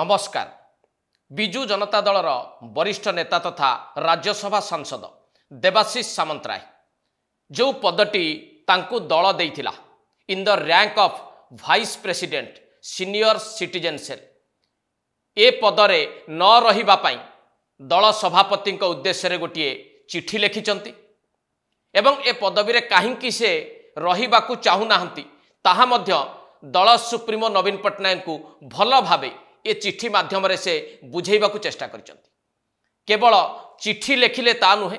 नमस्कार। विजु जनता दलर वरिष्ठ नेता तथा राज्यसभा सांसद देवाशीष सामंतराय जो पदटी तांकु दल देइथिला in the rank of vice president senior citizen cell ए पदरे न रहिबा पई दल सभापति उद्देश्य गोटे चिठी लिखिचंती एवं ए पदवी रे काहींकि से रहिबाकु चाहुनाहंती ताहा मध्य दल सुप्रीमो नवीन पट्टनायक को भल भावे ए चिठी माध्यम से बुझेबाकु चेष्टा करिसंती। केवल चिठी लेखिले ता नुहे,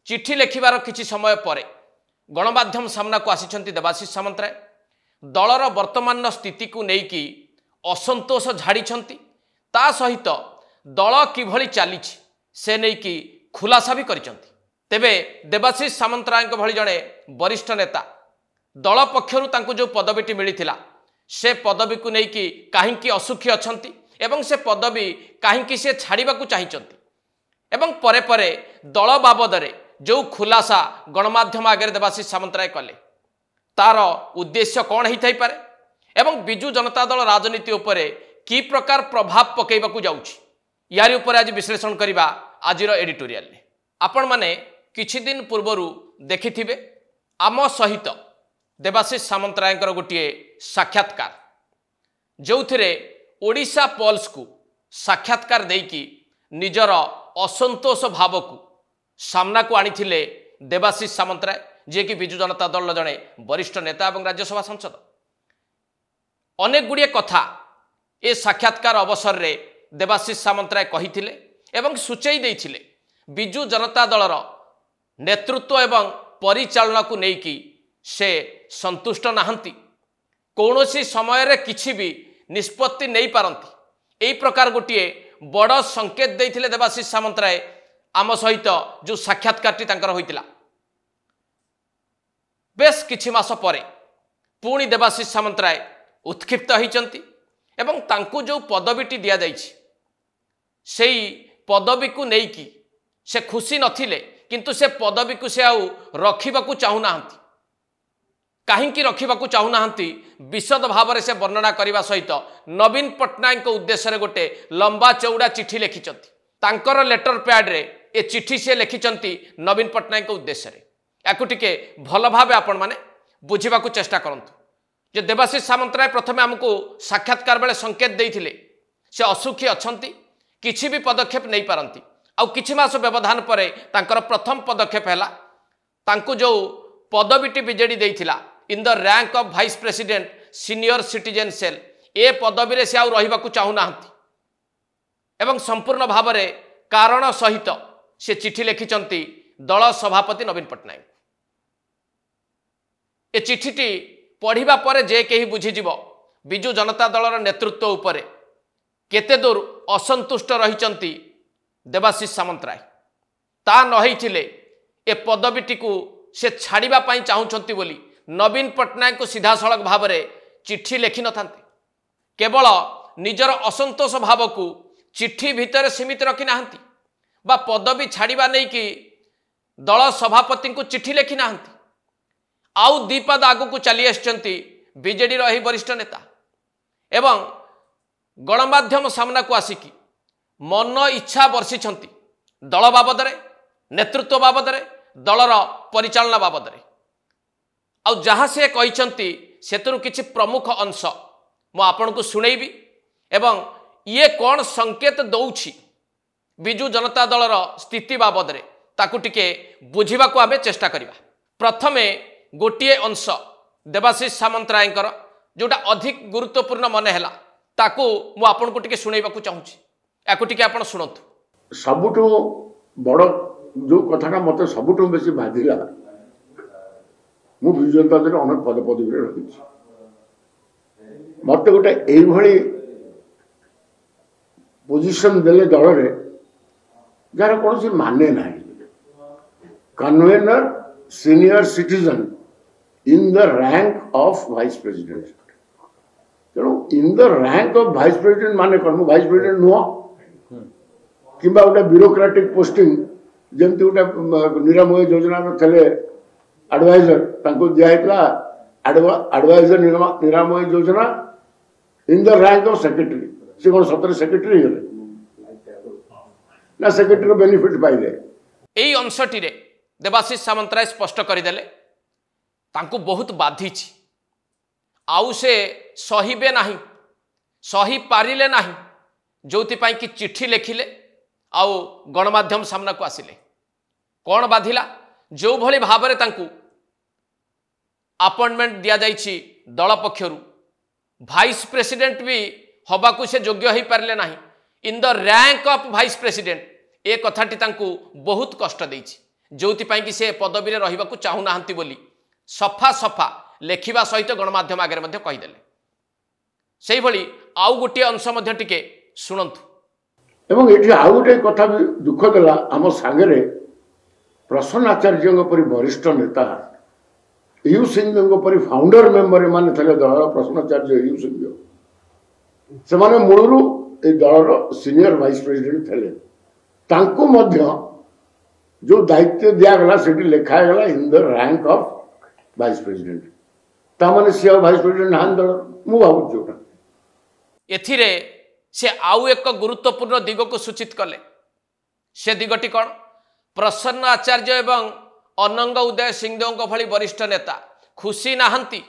चिठी लेखिबार किछि समय परे गणमाध्यम सामना को आसिछंती देवाशीष सामंतराय दलर वर्तमान स्थिति को नेकी असंतोष झाड़ीछंती ता सहित दल किभली चलीछि से नेकी खुलासा भी करिसंती। तेबे देवाशीष सामंतराय भली जड़े वरिष्ठ नेता दल पक्षरु तांको जो पदवीटी मिलिथिला से पदवी को नेकी काहींकि असुखी अछंती एवं से पदवी काहींकि से छाड़िबाकु चाहिचंती एवं परे परे दल बाबदरे जो खुलासा गणमाध्यम आगे देवाशीष सामंतराय कले तार उद्देश्य कौन होई पारे एवं विजु जनता दल राजनीति उपरे की प्रकार प्रभाव पकेबाकु जाउछि यारी उपरे आज विश्लेषण करिबा आजिर एडिटोरियल ने। आपण माने किछि दिन पूर्वरु देखिथिबे आम सहित देवाशीष सामंतरायकर गोटे साक्षात्कार जो थे ओडिशा पल्स को साक्षात्कार देकी निजर असंतोष भाव को सामना को आनी देवाशीष सामंतराय जे कि विजु जनता दल जड़े वरिष्ठ नेता और राज्यसभा सांसद। अनेक गुड़िए कथा ए साक्षात्कार अवसर रे देवाशीष सामंतराय कही एवं सूचई देइथिले विजु जनता दलर नेतृत्व एवं परिचालना को नेकी से संतुष्ट नाहंती कौनसी समय रे किछि भी निष्पत्ति नहीं पारंती एई प्रकार गोटे बड़ संकेत देइथिले देवाशीष सामंतराय आम सहित जो साक्षात्कारटी तांकर होइतिला। बेस किछि मास परे पुणी देवाशीष सामंतराय उत्क्षिप्त होइचंती एवं तांकु जो पदवीटी दिया जाइछि सेई पदवी को नेकी से खुशी नथिले किंतु से पदवी को से आउ रखिबाकु चाहुनाहंती काहींकि रखिबाकु चाहुनाहंती विशद भाव से वर्णना करने सहित नवीन पट्टनायक उद्देश्य गोटे लंबा चौड़ा चिठी लिखिचंती तांकर लेटर पैड रे ए चिठी से लिखिचंती नवीन पट्टनायक उद्देश्य रे याकु टिके भल भाव आपण माने बुझिबाकु चेष्टा करंतु जे देवाशीष सामंतराय प्रथमे हमको साक्षात्कार बेले संकेत देइथिले से असुखी अछंती किछि भी पदक्षेप नहीं पारंती आउ किछि मास व्यवधान परे तांकर प्रथम पदक्षेप हैला तांकु जो पदवीटी बीजेडी देइथिला in the rank of vice president senior citizen cell ए पदवी रे से आउ रहिबाकु चाहुनाहंती एवं संपूर्ण भाव में कारण सहित से चिठी लिखिचंती दल सभापति नवीन पट्टनायक। ए चिठीटी पढ़िबा परे जे केही बुझीजिव विजु जनता दलर नेतृत्व उपरे केते दूर असंतुष्ट रहिचंती देवाशीष सामंतराय ता नहिथिले ए पदवीटी को से छाड़िबा पई चाहुचंती बोली नवीन पट्टनायक को सीधा सड़क भाव में चिठी लिखि न थांते केवल निजर असंतोष भाव को चिठी भितर सीमित रखी नाहंती बा पदवी छाड़िबा नहीं कि दल सभापति को चिठी लिखि नाहंती आउ दीपद आगु को चली आछंती बीजेडी रही वरिष्ठ नेता एवं गणमाध्यम सामना को आसिकी मन इच्छा बर्षिछंती दल बाबदरे नेतृत्व बाबदरे दलर परिचालना बाबदरे आउ जहाँ से कहते सेतरु किछि प्रमुख अंश मु आपन को सुनेबी एवं ये कौन संकेत दौछि विजु जनता दलर स्थिति बाबदरे ताकु टिके बुझिबा को आमे चेष्टा करिबा। प्रथमे गोटिए अंश देवाशीष सामंतरायकर जोटा अधिक गुरुत्वपूर्ण मने हैला ताकु मु आपन को टिके सुनेबा को चाहूछि याकु टिके आपन सुनतु। सबुठो बड़ जो कथाटा मते सबुठो बेसी बाधिला मु विजु जनता दल अनेक पद पदवी रही मत गोटे यही पोजिशन देले दल रे जार कौन सी माने ना convenor senior citizen in the rank of vice president तेणु in the rank of vice president माने कौन वाइस प्रेसिडेंट नुह कि गोटे ब्यूरोक्रेटिक पोस्टिंग जमती गोटे निरामय योजना थे एडवाइजर दिया एडवाइजर निरामय योजना इन द रैंक ऑफ सेक्रेटरी से कौन सतरे सेक्रेटरी गले ना सेक्रेटरी बेनिफिट पाइले। यही अंशटी देवाशीष सामंतराय स्पष्ट करदेले तांकू बहुत बाधी आउ से सहीबे नाही सही पारिले नाही जोथिपाई कि चिट्ठी लिखिले आउ गणमाध्यम सामना को आसिले कौन बाधिला जो भली भाबरे तांकू अपॉइंटमेंट दिया जाइछि दल पक्षरु वाइस प्रेसिडेंट भी हबाकू से योग्य हो पारे ना in the rank of vice president ए कथाटी तांकू बहुत कष्ट देछि जोथिपाई कि से पदवी रे रहिबाकू चाहू नाहंती बोली सफा सफा लेखिबा सहित गणमाध्यम आगे मध्य कहिदेले। सेही भली आउ गोटे अंश मध्य टिके सुनंतु। एवं एठी आउ गोटे कथा भी दुख देला आम सांगरे प्रसन्न आचार्य परि वरिष्ठ नेता यू सिंह परि फाउंडर मेंबर माने थले दल प्रसन्न आचार्य यू सिंह से माने मूलरू ए दलर सीनियर वाइस प्रेसिडेंट थले तांको मध्य जो दायित्व दिया गला सेठी लिखा गला इन the rank of vice president ता माने से वाइस प्रेसिडेंट हान दल मु भाबु जोटा एथिरे से आउ एक गुरुत्वपूर्ण दिग को सूचित कले से दिगटी कौन प्रसन्न आचार्य एवं अनंग उदय सिंहदेव भली वरिष्ठ नेता खुशी नाहंती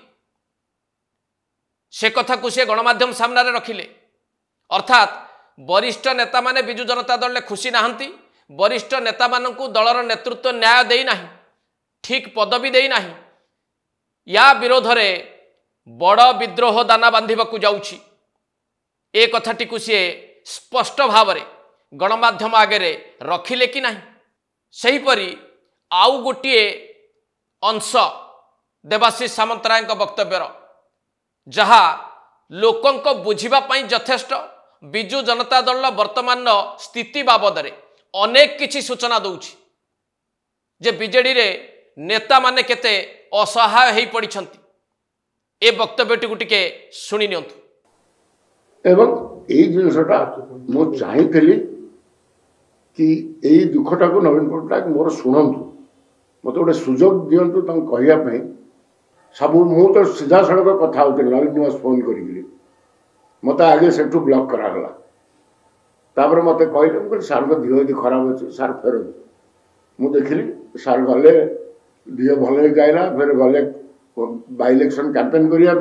से कथा को से गणमाध्यम सामने रखिले अर्थात वरिष्ठ नेता माने बिजु जनता दल ले खुशी नाहंती वरिष्ठ नेता मानकू दलर नेतृत्व न्याय देई नाही ठीक पदवी देई नाही या विरोध रे बड़ विद्रोह दाना बांधिबाकू जाउछि ए कथाटी को सी स्पष्ट भाव में गणमाध्यम आगे रखिले कि नहीं। सेहीपरि आउ गोटे अंश देवाशीष सामंतराय वक्तव्यर जहा लोकंक बुझिबा यथेष्ट बिजु जनता दल वर्तमान स्थिति बाबद रे अनेक किछि सूचना दउछि जे बीजेडी रे नेता माने केते असहाय हेई पड़िछंती ए वक्तव्यटी को टिके सुनि नियंतु। एवं यही जिनसटा मु चाहती कि यही दुखटा को नवीन पट्टनायक मोर शुणु मत गोटे सुजोग दिंतु कहवाई सब मु तो सीधा सड़क कथा होती नवीन निवास फोन करी मत आगे से ब्लॉक करागला तापर मत कहले सार को दिह यदि खराब अच्छे सार फेर मु देखिली सार गले दिह भल गायला फिर गले बाय इलेक्शन कैंपेन करने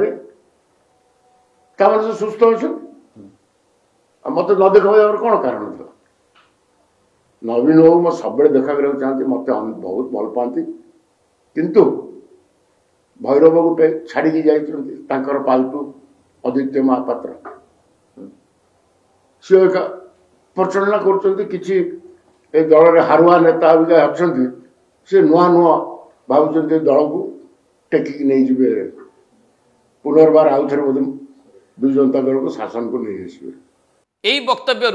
से सुस्थ अच्छा मत न देख कौन कारण था नवीन बाबू मैं सब देखा करने चाहती मत बहुत भल पाती किंतु भैरव गोटे छाड़ी जाकर पालतू आदित्य महापात्र सी एक परिचालना कर दल में हारुआ नेता अच्छा सी नुआ नुआ भावुं दल को टेकिक नहीं जी पुनर्बार आउ थे बिजु जनता दल को शासन को नहीं आसवे। यही वक्तव्य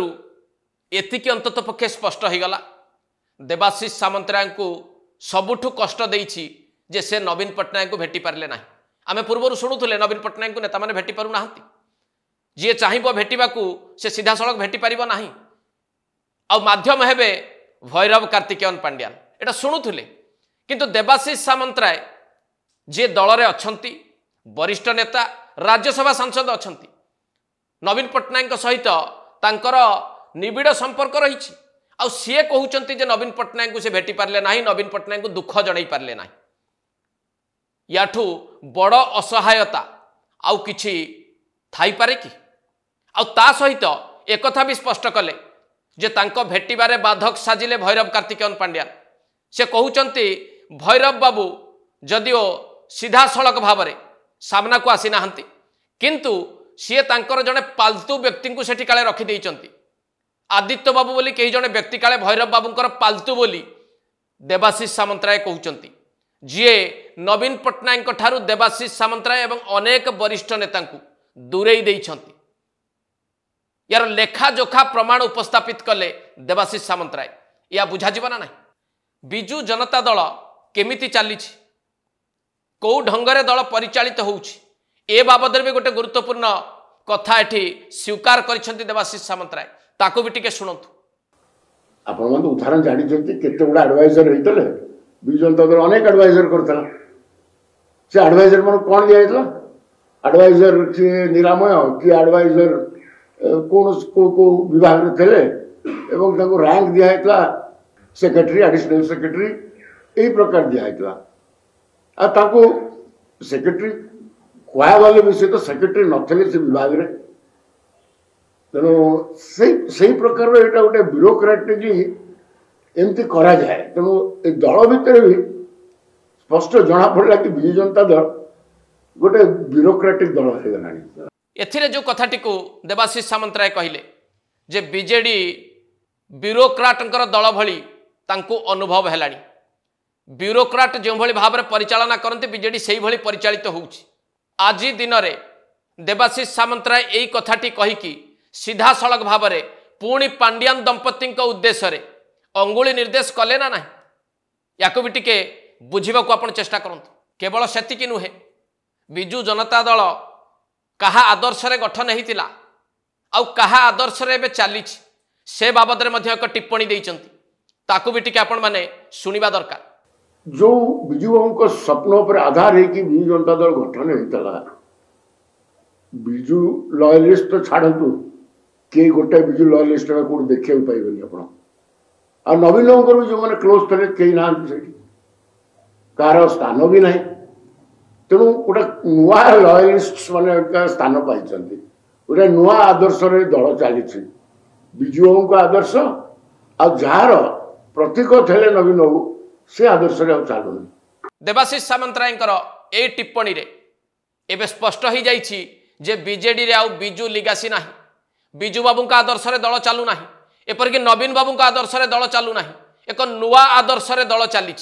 एतिकी अंतत पक्षे स्पष्ट हो गला देवाशीष सामंतराय को सबुठु कष्ट देइछि जे से नवीन पट्टनायक को भेटी पारले ना। आमे पूर्व शुणुले नवीन पट्टनायक को नेता माने भेटी पारु नाहंती जी चाहिए भेटिबाकू से सीधा सड़क भेटी पारिबो नाही आ माध्यम हेबे भैरव कार्तिकेयन पांड्यान एटा शुणुले किंतु देवाशीष सामंतराय जे दल रे अछंती वरिष्ठ नेता राज्यसभा सांसद अछंती नवीन पट्टनायक सहित तांकर निबिड़ संपर्क रही आ सी कहते जे नवीन पट्टनायक को से भेटी पारले ना नवीन पट्टनायक को दुख जन पारले ना याठू बड़ असहायता आउ किछि थाई पारे कि आ ता सहित एक कथा भी स्पष्ट कले जे तांको भेटिबारे बाधक साजिले भैरव कार्तिकेयन पांड्यान से कहउचंती भैरव बाबू जदिओ सीधा सड़क भाव में सामना को आसी नाहंती किंतु सी तांकर जड़े पाल्तु व्यक्ति को सेठी काले रखी देइचंती आदित्य बाबू बोली कई जड़े व्यक्ति काले भैरव बाबूंकर पाल्तु बोली देवाशीष सामंतराय कहउचंती जीए नवीन पट्टनायक ठारू देवाशीष सामंतराय एवं अनेक वरिष्ठ नेता दूरेई देइछंती यार लेखा जोखा प्रमाण उपस्थापित कले देवाशीष सामंतराय या बुझा जीवना ना बिजु जनता दल केमिति चली कौ ढंगरे दल परिचालित होउछि ए बाबद भी गोटे गुरुत्वपूर्ण कथा एठी स्वीकार करिसेंती देवाशीष सामंतराय ताको भी टिके सुनंतु। आपण मन उदाहरण जानि जंती केते गुडा एडवाइजर हेतले बिजु जनता दल अनेक एडवाइजर करथला से एडवाइजर मन कोन दिया हेतला एडवाइजर के निरामय कि एडवाइजर कौन को विभाग में थे रैंक दिखाई सेक्रेटरी एडिशनल सेक्रेटरी यही प्रकार दिखाई सेक्रेटरी कहया गले भी सी तो सेक्रेटरी नथिले से विभाग में तेणु से प्रकार यहाँ गोटे ब्यूरोक्रेटिकली एमती करा जाए तेणु दल भितर भी स्पष्ट जना पड़ा कि विजु जनता दल गोटे ब्यूरोक्रेटिक दल हो गला। एथिरे जो कथाटी को देवाशीष सामंतराय कहले जे बीजेडी ब्यूरोक्राटंकर दल भली तांको अनुभव हेलानी ब्यूरोक्राट जो भली भाव में परिचालना करते बीजेडी से भली परिचालित होउछि। आज दिन में देवाशीष सामंतराय यही कथाटी कहीकि सीधा सड़क भाव में पुणी पांड्यान दंपति उद्देश्य रे अंगुली निर्देश कले ना ना या भी टिके बुझा को चेष्टा करंतु। केवल सेतिकी नुहे बिजु जनता दल कहा आदर्श रे गठन होता आउ कहा आदर्श रे एबे चली से बाबद में एक टिप्पणी देइचंती ताकू भी टिके आपण माने सुनिबा दरकार। जो बिजु बाबू स्वप्न पर आधार है कि बिजु जनता दल गठन होता बिजु लॉयलिस्ट तो छाड़ू किए गोटे बिजु लॉयलिस्ट कौट देखा पाइबे आप आ नवीन भी जो मैंने क्लोज थे कहीं ना कार स्थान भी ना तेणु गोटे नुआ लॉयलिस्ट माने स्थान पाई गोटे नुआ आदर्श रे दल चली बिजु बाबू आदर्श जार प्रतीक थे नवीन बाबू से आदर्श चलू। देवाशीष सामंतराय ए टिप्पणी रे एबे स्पष्ट हो जाइछि जे बीजेडी रे आउ बिजु लिगासी ना बिजु बाबू का आदर्श रे दल चालू ना एपरिक नवीन बाबू का आदर्श रे दल चालू ना एक नुआ आदर्श रे दल चली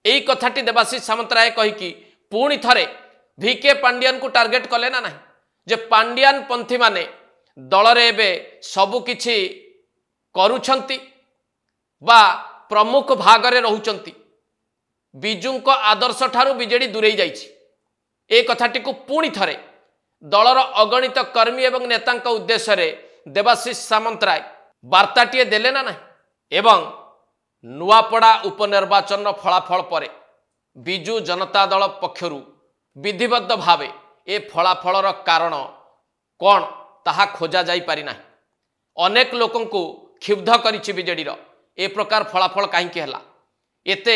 यही कथाटी देवाशीष सामंतराय कहीकि पुणी थरे भिके पांड्यान को टार्गेट कले ना ना जे पांड्यान पंथी माने दल रे एबे सबु किछि करूछंती बा प्रमुख भाग रे रहउचंती बिजुंको आदर्श ठारू बीजेडी दूरेई जाइछि। ए कथाटी को पुणी थरे दलर अगणित कर्मी एवं नेतांक उद्देश्य रे देवाशीष सामंतराय वार्ताटीए देले ना ना एवं नुआपड़ा उपनिर्वाचन फलाफल पर बिजु जनता दल पक्षरु विधिबद्ध भावे ए फलाफलर कारण कौन ताहा खोजा जाई पारि ना। अनेक लोकं को क्षुब्ध करिछि बीजेडी रो ए प्रकार फलाफल काहींकि हला एते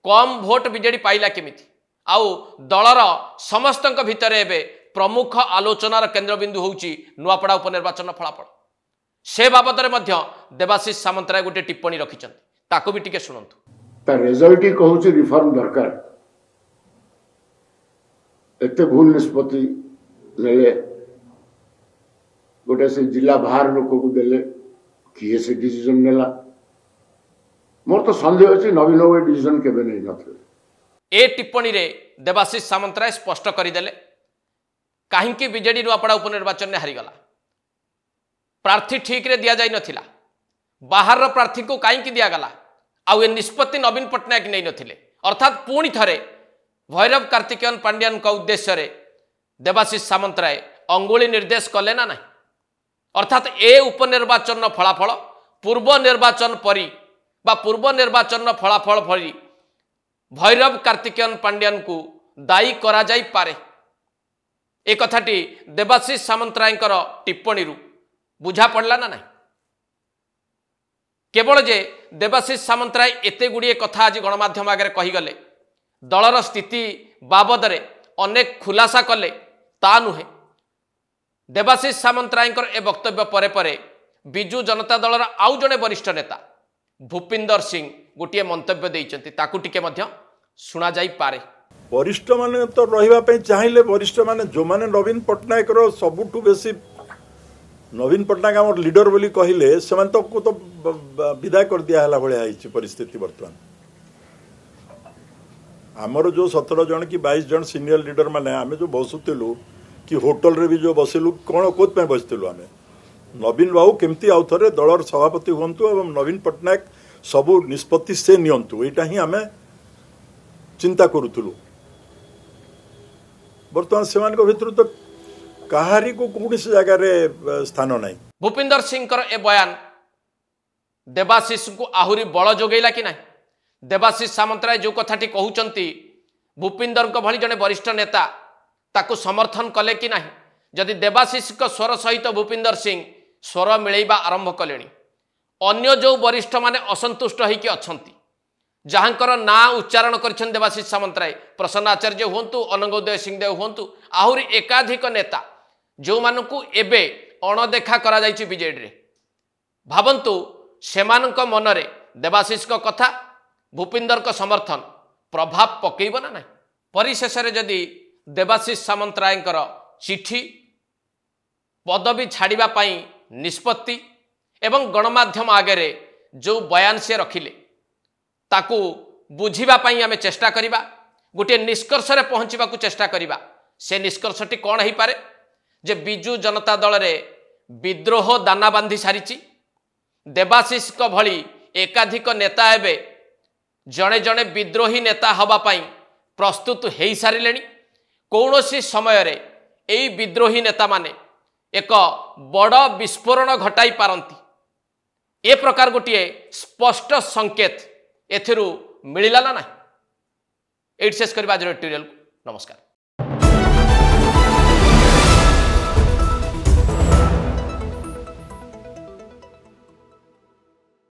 कम भोट बीजेडी पाइला केमिति आउ दलर समस्तंक भितर एबे प्रमुख आलोचनार केन्द्रबिंदु होउछि नुआपड़ा उपनिर्वाचन फलाफल से बाबद में देवाशीष सामंतराय गोटे टिप्पणी रखिछन्ति ताको भी टिके सुनंतु। ता रिजल्ट ही कहूँ रिफॉर्म दरकार एते भूल निष्पत्ति नेले गोटे से जिला बाहर लोक को देले किए से डिसीजन नेला मोर तो संदेह अच्छी नवीन बाबू डिसीजन केबे नहीं नथिले। ए टिप्पणी रे देवाशीष सामंतराय स्पष्ट करदेले कहीं बीजेडी नुआपड़ा उपनिर्वाचन में हारीगला प्रार्थी ठीक रे दिया जाई नथिला बाहर प्रार्थी को कहीं दिगला आउ ए निष्पत्ति नवीन पट्टनायक नहीं नथिले अर्थात पुणी थरे भैरव कार्तिकेयन पांड्यान का उद्देश्य रे देवाशीष सामंतराय अंगुली निर्देश कले ना ना अर्थात ए उपनिर्वाचन फलाफल पूर्व निर्वाचन परी बा पूर्व निर्वाचन फलाफल भरी भैरव कार्तिकेयन पांड्यान को दायी करा जाई पारे। ए कथाटी देवाशीष सामंतराय टिप्पणी बुझा पड़ला ना ना केवल जे देवाशीष सामंतराय एते गुड़िए कथा आज गणमाध्यम आगे कहीगले दलर स्थिति बाबद रे अनेक खुलासा कले ता नुहे देवाशीष सामंतराय ए वक्तव्य परे परे बिजु जनता दलर आउ जड़े वरिष्ठ नेता भूपिंदर सिंह गोटे मंतव्य देइचंती ताकू टिके मध्य सुना जाई पारे। वरिष्ठ माने तो रहिबा पे चाहिए वरिष्ठ माने जो माने नवीन पट्टनायक रो सबुठु बेसी नवीन पट्टनायक आम लीडर बोली कहले से तो विदाय कर दिया है भाई परिस्थिति बर्तमान आमर जो 17 जन कि 22 जन सीनियर लीडर माने आमे जो बसुलु कि होटल रे भी जो बसिलु कौन कोथ पे बसलु आमे नवीन बाबू केमती आउ थे दलर सभापति हूँ एवं नवीन पट्टनायक सबू निष्पत्ति से नियंतु यहाँ ही आमे चिंता करूलु बर्तमान से भितर तो कहारी को कौन से जगह स्थान नहीं। भूपिंदर सिंह ए बयान देवाशीष को आहुरी बल जोगैला कि ना देवाशीष सामंतराय जो कथाटी कहउचंती भूपिंदर भली जने वरिष्ठ नेता ताकू समर्थन कले कि ना जदि देवाशीष स्वर सहित भूपिंदर सिंह स्वर मिलैबा आरंभ कलेनी। अन्य जो वरिष्ठ माने असंतुष्ट होइकि अछंती जहाँकर ना उच्चारण कर देवाशीष सामंतराय, प्रसन्न आचार्य हुंतु, अनंगोदय सिंहदेव हुंतु, आहुरी एकाधिक नेता जो मानकु एबे अणदेखा करा जायछि बीजेडी रे। भावंतु सेमानक मनरे देवाशीष को कथा, भूपिंदर को समर्थन प्रभाव पकेइब ना नहीं। परिशेष रे जदि देवाशीष सामंतरायंकर चिठी, पदवी छाड़िबा पई निष्पत्ति एवं गणमाध्यम आगे जो बयान से रखिले ताकू बुझिबा पई आमे चेष्टा करिबा, गोटे निष्कर्ष रे पहुंचीबा को चेष्टा करिबा। से निष्कर्षटी कौन हो पारे जे बिजु जनता दल रे विद्रोह दाना बांधी सारिची। देवाशीष को भली एकाधिक नेता एबे जड़े जड़े विद्रोही नेता हवा पाई प्रस्तुत हो सारे। कौनसी समय रे एई विद्रोही नेता माने एक बड़ विस्फोरण घटाई पारंती, ए प्रकार गोटे स्पष्ट संकेत एथिरु मिलिला ना। एट शेष करबा आज एडिटोरियल। नमस्कार।